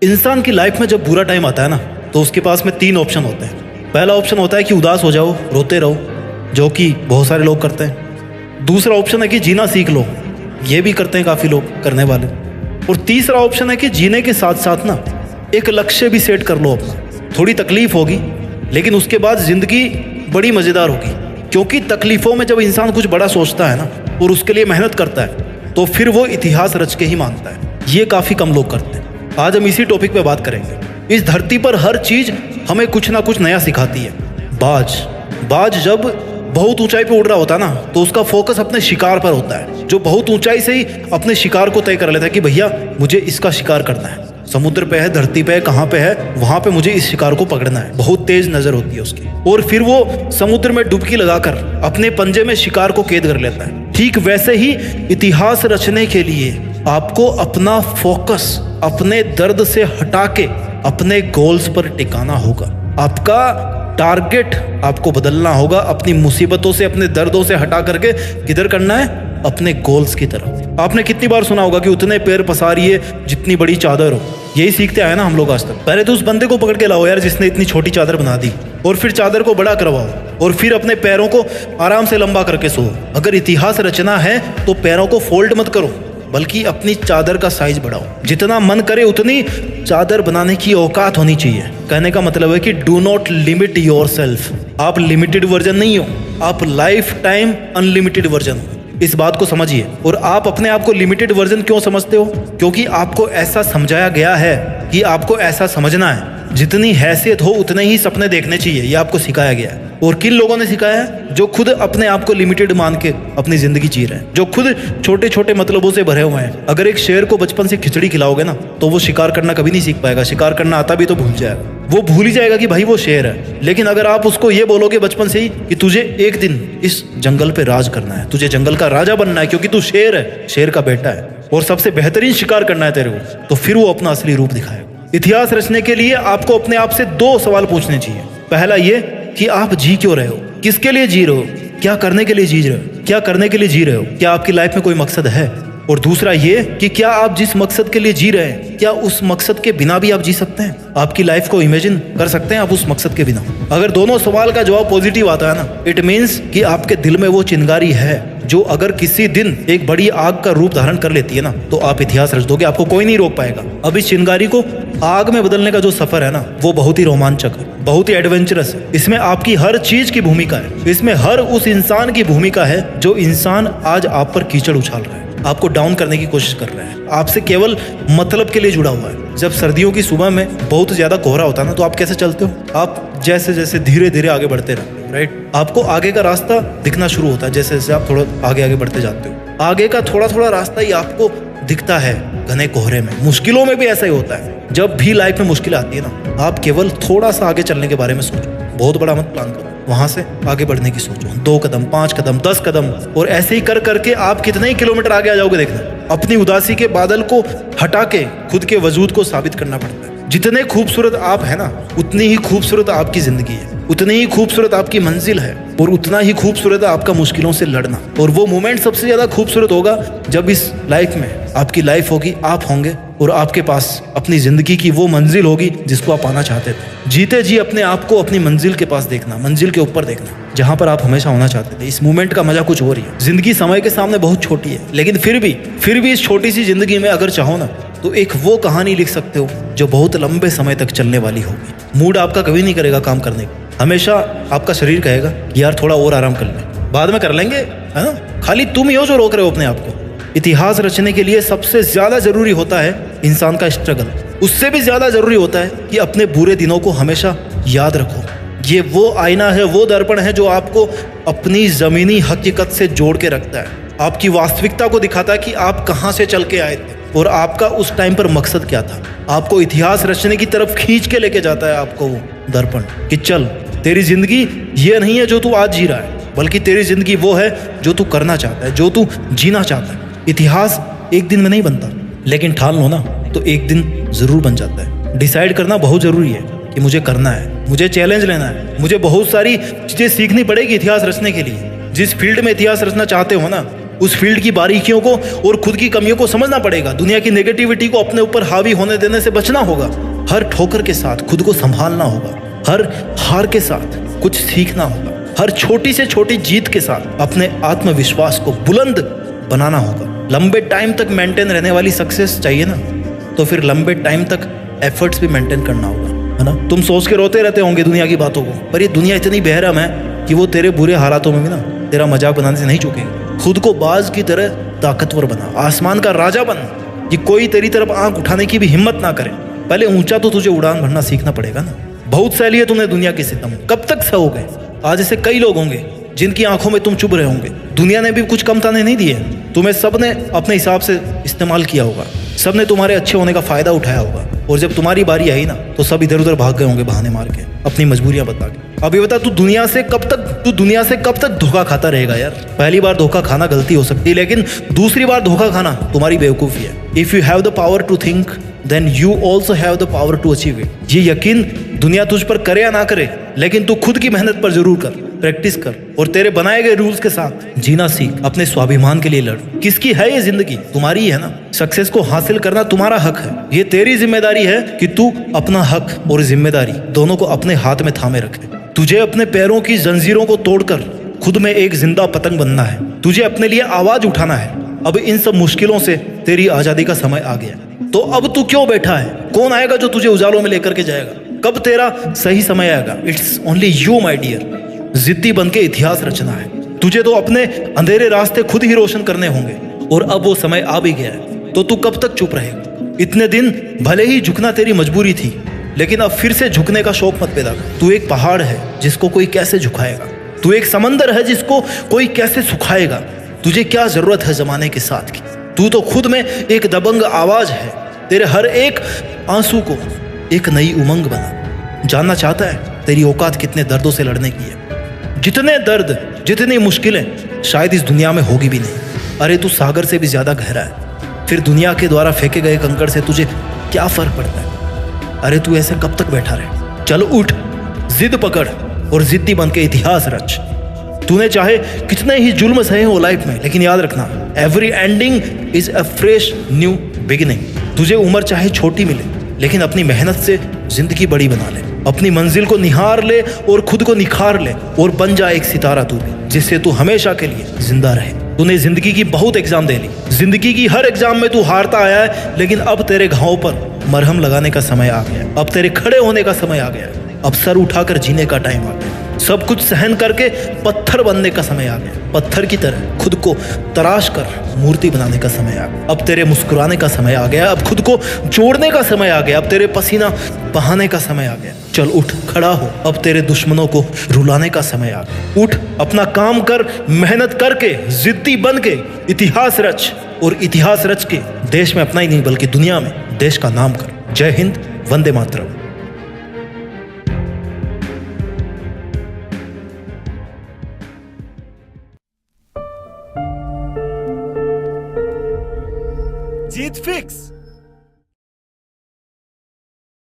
इंसान की लाइफ में जब बुरा टाइम आता है ना, तो उसके पास में 3 ऑप्शन होते हैं। पहला ऑप्शन होता है कि उदास हो जाओ, रोते रहो, जो कि बहुत सारे लोग करते हैं। दूसरा ऑप्शन है कि जीना सीख लो, ये भी करते हैं काफ़ी लोग करने वाले। और तीसरा ऑप्शन है कि जीने के साथ साथ ना एक लक्ष्य भी सेट कर लो अपना। थोड़ी तकलीफ होगी, लेकिन उसके बाद ज़िंदगी बड़ी मज़ेदार होगी, क्योंकि तकलीफ़ों में जब इंसान कुछ बड़ा सोचता है ना और उसके लिए मेहनत करता है, तो फिर वो इतिहास रच के ही मानता है। ये काफ़ी कम लोग करते हैं। आज हम इसी टॉपिक पे बात करेंगे। इस धरती पर हर चीज़ हमें कुछ ना कुछ नया सिखाती है। बाज जब बहुत ऊंचाई पे उड़ रहा होता है ना, तो उसका फोकस अपने शिकार पर होता है। जो बहुत ऊंचाई से ही अपने शिकार को तय कर लेता है कि भैया मुझे इसका शिकार करना है। समुद्र पे है, धरती पे है, कहाँ पे है, वहां पे मुझे इस शिकार को पकड़ना है। बहुत तेज नजर होती है उसकी, और फिर वो समुद्र में डुबकी लगाकर अपने पंजे में शिकार को कैद कर लेता है। ठीक वैसे ही इतिहास रचने के लिए आपको अपना फोकस अपने दर्द से हटा के अपने गोल्स पर टिकाना होगा। आपका टारगेट आपको बदलना होगा। अपनी मुसीबतों से, अपने दर्दों से हटा करके किधर करना है? अपने गोल्स की तरफ। आपने कितनी बार सुना होगा कि उतने पैर पसारिए जितनी बड़ी चादर हो। यही सीखते आए ना हम लोग आज तक। पहले तो उस बंदे को पकड़ के लाओ यार जिसने इतनी छोटी चादर बना दी, और फिर चादर को बड़ा करवाओ, और फिर अपने पैरों को आराम से लंबा करके सो। अगर इतिहास रचना है तो पैरों को फोल्ड मत करो, बल्कि अपनी चादर का साइज बढ़ाओ। जितना मन करे उतनी चादर बनाने की औकात होनी चाहिए। कहने का मतलब है कि डू नॉट लिमिट योरसेल्फ। आप लिमिटेड वर्जन नहीं हो, आप लाइफ टाइम अनलिमिटेड वर्जन हो। इस बात को समझिए। और आप अपने आप को लिमिटेड वर्जन क्यों समझते हो? क्योंकि आपको ऐसा समझाया गया है कि आपको ऐसा समझना है। जितनी हैसियत हो उतने ही सपने देखने चाहिए, ये आपको सिखाया गया है। और किन लोगों ने सिखाया है? जो खुद अपने आप को लिमिटेड मान के अपनी जिंदगी जी रहे हैं, जो खुद छोटे छोटे मतलबों से भरे हुए हैं। अगर एक शेर को बचपन से खिचड़ी खिलाओगे ना, तो वो शिकार करना कभी नहीं सीख पाएगा। शिकार करना आता भी तो भूल जाएगा। वो भूल ही जाएगा कि भाई वो शेर है। लेकिन अगर आप उसको ये बोलोगे बचपन से ही कि तुझे एक दिन इस जंगल पे राज करना है, तुझे जंगल का राजा बनना है, क्योंकि तू शेर है, शेर का बेटा है, और सबसे बेहतरीन शिकार करना है तेरे को, तो फिर वो अपना असली रूप दिखाएगा। इतिहास रचने के लिए आपको अपने आप से 2 सवाल पूछने चाहिए। पहला ये कि आप जी क्यों रहे हो, किसके लिए जी रहे हो, क्या करने के लिए जी रहे हो, क्या करने के लिए जी रहे हो, क्या आपकी लाइफ में कोई मकसद है। और दूसरा ये कि क्या आप जिस मकसद के लिए जी रहे हैं, क्या उस मकसद के बिना भी आप जी सकते हैं? आपकी लाइफ को इमेजिन कर सकते हैं आप उस मकसद के बिना? अगर दोनों सवाल का जवाब पॉजिटिव आता है ना, इट मीन्स कि आपके दिल में वो चिंगारी है जो अगर किसी दिन एक बड़ी आग का रूप धारण कर लेती है ना, तो आप इतिहास रच दोगे। आपको कोई नहीं रोक पाएगा। अब इस चिंगारी को आग में बदलने का जो सफर है ना, वो बहुत ही रोमांचक है, बहुत ही एडवेंचरस है। इसमें आपकी हर चीज की भूमिका है। इसमें हर उस इंसान की भूमिका है जो इंसान आज आप पर कीचड़ उछाल रहा है, आपको डाउन करने की कोशिश कर रहा है, आपसे केवल मतलब के लिए जुड़ा हुआ है। जब सर्दियों की सुबह में बहुत ज्यादा कोहरा होता है ना, तो आप कैसे चलते हो? आप जैसे जैसे धीरे धीरे आगे बढ़ते रहते हो, राइट? आपको आगे का रास्ता दिखना शुरू होता है जैसे जैसे आप थोड़ा आगे आगे बढ़ते जाते हो। आगे का थोड़ा थोड़ा रास्ता ही आपको दिखता है घने कोहरे में। मुश्किलों में भी ऐसा ही होता है। जब भी लाइफ में मुश्किल आती है ना, आप केवल थोड़ा सा आगे चलने के बारे में सोचो, बहुत बड़ा मत प्लान करो। वहां से आगे बढ़ने की सोचो, 2 कदम, 5 कदम, 10 कदम, और ऐसे ही कर करके आप कितने ही किलोमीटर आगे आ जाओगे। देखना, अपनी उदासी के बादल को हटा के खुद के वजूद को साबित करना पड़ता है। जितने खूबसूरत आप है ना, उतनी ही खूबसूरत आपकी जिंदगी है, उतनी ही खूबसूरत आपकी मंजिल है, और उतना ही खूबसूरत है आपका मुश्किलों से लड़ना। और वो मोमेंट सबसे ज्यादा खूबसूरत होगा जब इस लाइफ में आपकी लाइफ होगी, आप होंगे, और आपके पास अपनी जिंदगी की वो मंजिल होगी जिसको आप पाना चाहते थे। जीते जी अपने आप को अपनी मंजिल के पास देखना, मंजिल के ऊपर देखना, जहां पर आप हमेशा होना चाहते थे। इस मोमेंट का मजा कुछ और ही है। जिंदगी समय के सामने बहुत छोटी है, लेकिन फिर भी इस छोटी सी जिंदगी में अगर चाहो ना, तो एक वो कहानी लिख सकते हो जो बहुत लंबे समय तक चलने वाली होगी। मूड आपका कभी नहीं करेगा काम करने का। हमेशा आपका शरीर कहेगा कि यार थोड़ा और आराम कर ले, बाद में कर लेंगे, है ना? खाली तुम ही हो जो रोक रहे हो अपने आप को। इतिहास रचने के लिए सबसे ज्यादा जरूरी होता है इंसान का स्ट्रगल। उससे भी ज्यादा जरूरी होता है कि अपने बुरे दिनों को हमेशा याद रखो। ये वो आईना है, वो दर्पण है जो आपको अपनी जमीनी हकीकत से जोड़ के रखता है, आपकी वास्तविकता को दिखाता है कि आप कहाँ से चल के आए थे और आपका उस टाइम पर मकसद क्या था। आपको इतिहास रचने की तरफ खींच के लेके जाता है आपको वो दर्पण, कि चल तेरी जिंदगी ये नहीं है जो तू आज जी रहा है, बल्कि तेरी जिंदगी वो है जो तू करना चाहता है, जो तू जीना चाहता है। इतिहास एक दिन में नहीं बनता, लेकिन ठान लो ना तो एक दिन जरूर बन जाता है। डिसाइड करना बहुत जरूरी है कि मुझे करना है, मुझे चैलेंज लेना है, मुझे बहुत सारी चीजें सीखनी पड़ेगी इतिहास रचने के लिए। जिस फील्ड में इतिहास रचना चाहते हो ना, उस फील्ड की बारीकियों को और खुद की कमियों को समझना पड़ेगा। दुनिया की नेगेटिविटी को अपने ऊपर हावी होने देने से बचना होगा। हर ठोकर के साथ खुद को संभालना होगा। हर हार के साथ कुछ सीखना होगा। हर छोटी से छोटी जीत के साथ अपने आत्मविश्वास को बुलंद बनाना होगा। लंबे टाइम तक मेंटेन रहने वाली सक्सेस चाहिए ना, तो फिर लंबे टाइम तक एफर्ट्स भी मेंटेन करना होगा, है ना। तुम सोच के रोते रहते होंगे दुनिया की बातों को, पर ये दुनिया इतनी बेरहम है कि वो तेरे बुरे हालातों में भी ना तेरा मजाक बनाने से नहीं चूकेगी। खुद को बाज की तरह ताकतवर बना, आसमान का राजा बन कि कोई तेरी तरफ आंख उठाने की भी हिम्मत ना करे। पहले ऊंचा तो तुझे उड़ान भरना सीखना पड़ेगा ना। बहुत सहली है तूने दुनिया की सितम, कब तक सहोगे। आज ऐसे कई लोग होंगे जिनकी आंखों में तुम चुभ रहे होंगे। दुनिया ने भी कुछ कम ताने नहीं दिए, तुम्हें सबने अपने हिसाब से इस्तेमाल किया होगा। सबने तुम्हारे अच्छे होने का फायदा उठाया होगा, और जब तुम्हारी बारी आई ना तो सब इधर उधर भाग गए होंगे बहाने मार के, अपनी मजबूरियां बता के। अब ये बता, तू दुनिया से कब तक धोखा खाता रहेगा यार। पहली बार धोखा खाना गलती हो सकती है, लेकिन दूसरी बार धोखा खाना तुम्हारी बेवकूफ़ी है। If you have the power to think then you also have the power to achieve it. ये यकीन दुनिया तुझ पर करे या ना करे, लेकिन तू खुद की मेहनत पर जरूर कर, प्रैक्टिस कर, और तेरे बनाए गए रूल्स के साथ जीना सीख। अपने स्वाभिमान के लिए लड़। किसकी है ये जिंदगी? तुम्हारी ही है ना। सक्सेस को हासिल करना तुम्हारा हक है। ये तेरी जिम्मेदारी है कि तू अपना हक और जिम्मेदारी दोनों को अपने हाथ में थामे रखे। तुझे अपने पैरों की जंजीरों को तोड़कर खुद में एक जिंदा पतंग बनना है। तुझे अपने लिए आवाज उठाना है। अब इन सब मुश्किलों से तेरी आजादी का समय आ गया, तो अब तू क्यों बैठा है? कौन आएगा जो तुझे उजालों में लेकर के जाएगा? कब तेरा सही समय आएगा? It's only you my dear. जिद्दी बन के इतिहास रचना है। तुझे तो अपने अंधेरे रास्ते खुद ही रोशन करने होंगे, और अब वो समय आ भी गया है। तो तू कब तक चुप रहेगा? इतने दिन भले ही झुकना तेरी मजबूरी थी, लेकिन अब फिर से झुकने का शौक मत पैदा कर। तू एक पहाड़ है जिसको कोई कैसे झुकाएगा। तू एक समंदर है जिसको कोई कैसे सुखाएगा। तुझे क्या जरूरत है जमाने के साथ की? तू तो खुद में एक दबंग आवाज है। तेरे हर एक आंसू को एक नई उमंग बना। जानना चाहता है तेरी औकात कितने दर्दों से लड़ने की है? जितने दर्द, जितनी मुश्किलें शायद इस दुनिया में होगी भी नहीं। अरे तू सागर से भी ज्यादा गहरा है। फिर दुनिया के द्वारा फेंके गए कंकड़ से तुझे क्या फर्क पड़ता है? अरे तू ऐसे कब तक बैठा रहे? चल उठ, जिद पकड़ और जिद्दी बन के इतिहास रच। तूने चाहे कितने ही जुल्म सहे हो लाइफ में, लेकिन याद रखना, every ending is a fresh new beginning. तुझे उम्र चाहे छोटी मिले, लेकिन अपनी मेहनत से जिंदगी बड़ी बना ले। अपनी मंजिल को निहार ले और खुद को निखार ले, और बन जा एक सितारा तू भी, जिससे तू हमेशा के लिए जिंदा रहे। तूने जिंदगी की बहुत एग्जाम दे ली। जिंदगी की हर एग्जाम में तू हारता आया है, लेकिन अब तेरे घावों पर मरहम लगाने का समय आ गया। अब तेरे खड़े होने का समय आ गया। अब सर उठाकर जीने का टाइम आ गया। सब कुछ सहन करके पत्थर बनने का समय आ गया। पत्थर की तरह खुद को तराश कर मूर्ति बनाने का समय आ गया। अब तेरे मुस्कुराने का समय आ गया। अब खुद को जोड़ने का समय आ गया। अब तेरे पसीना बहाने का समय आ गया। चल उठ, खड़ा हो। अब तेरे दुश्मनों को रुलाने का समय आ गया। उठ, अपना काम कर, मेहनत करके, जिद्दी बन के इतिहास रच, और इतिहास रच के देश में अपना ही नहीं बल्कि दुनिया में देश का नाम कर। जय हिंद, वंदे मातरम। जीत फिक्स।